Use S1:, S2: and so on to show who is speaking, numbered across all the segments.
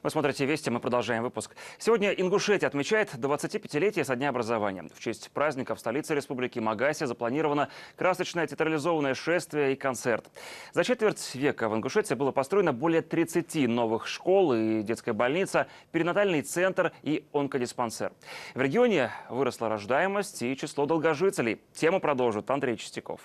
S1: Вы смотрите «Вести», мы продолжаем выпуск. Сегодня Ингушетия отмечает 25-летие со дня образования. В честь праздника в столице республики Магасе запланировано красочное театрализованное шествие и концерт. За четверть века в Ингушетии было построено более 30 новых школ и детская больница, перинатальный центр и онкодиспансер. В регионе выросла рождаемость и число долгожителей. Тему продолжит Андрей Чистяков.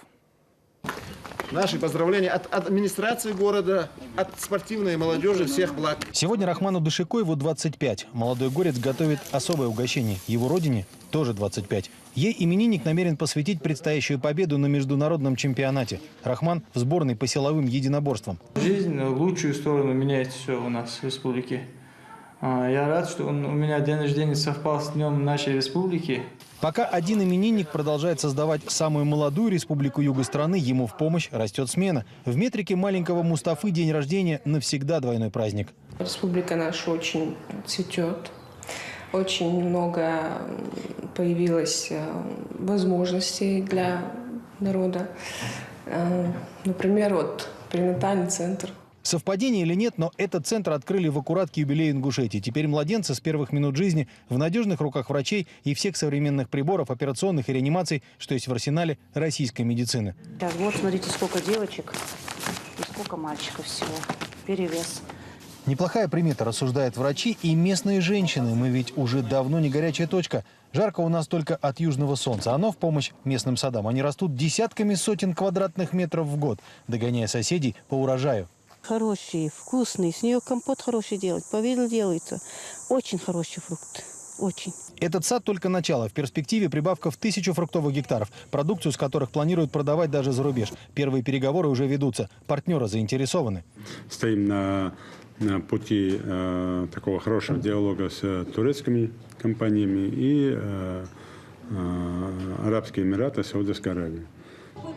S2: Наши поздравления от администрации города, от спортивной молодежи, всех благ.
S3: Сегодня Рахману Дышекоеву 25. Молодой горец готовит особое угощение. Его родине тоже 25. Ей именинник намерен посвятить предстоящую победу на международном чемпионате. Рахман в сборной по силовым единоборствам.
S4: Жизнь в лучшую сторону меняет все у нас в республике. Я рад, что у меня день рождения совпал с днем нашей республики.
S3: Пока один именинник продолжает создавать самую молодую республику юга страны, ему в помощь растет смена. В метрике маленького Мустафы день рождения навсегда двойной праздник.
S5: Республика наша очень цветет. Очень много появилось возможностей для народа. Например, перинатальный центр.
S3: Совпадение или нет, но этот центр открыли в аккурат к юбилею Ингушетии. Теперь младенцы с первых минут жизни в надежных руках врачей и всех современных приборов, операционных и реанимаций, что есть в арсенале российской медицины.
S6: Так, вот смотрите, сколько девочек и сколько мальчиков всего. Перевес.
S3: Неплохая примета, рассуждают врачи и местные женщины. Мы ведь уже давно не горячая точка. Жарко у нас только от южного солнца. Оно в помощь местным садам. Они растут десятками сотен квадратных метров в год, догоняя соседей по урожаю.
S6: Хороший, вкусный. С нее компот хороший делать. Повидл делается. Очень хороший фрукт. Очень.
S3: Этот сад только начало. В перспективе прибавка в 1000 фруктовых гектаров, продукцию с которых планируют продавать даже за рубеж. Первые переговоры уже ведутся. Партнеры заинтересованы.
S7: Стоим на пути такого хорошего диалога с турецкими компаниями и Арабские Эмираты, Саудовской Аравии.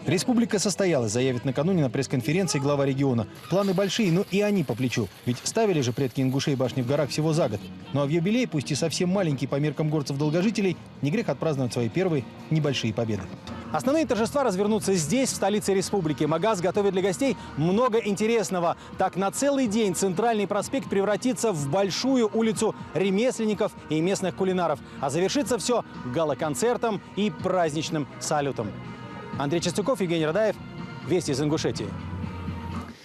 S3: Республика состоялась, заявит накануне на пресс-конференции глава региона. Планы большие, но и они по плечу. Ведь ставили же предки ингушей башни в горах всего за год. Ну а в юбилей, пусть и совсем маленький по меркам горцев-долгожителей, не грех отпраздновать свои первые небольшие победы. Основные торжества развернутся здесь, в столице республики. Магас готовит для гостей много интересного. Так на целый день центральный проспект превратится в большую улицу ремесленников и местных кулинаров. А завершится все гала-концертом и праздничным салютом. Андрей Чистяков, Евгений Радаев. Вести из Ингушетии.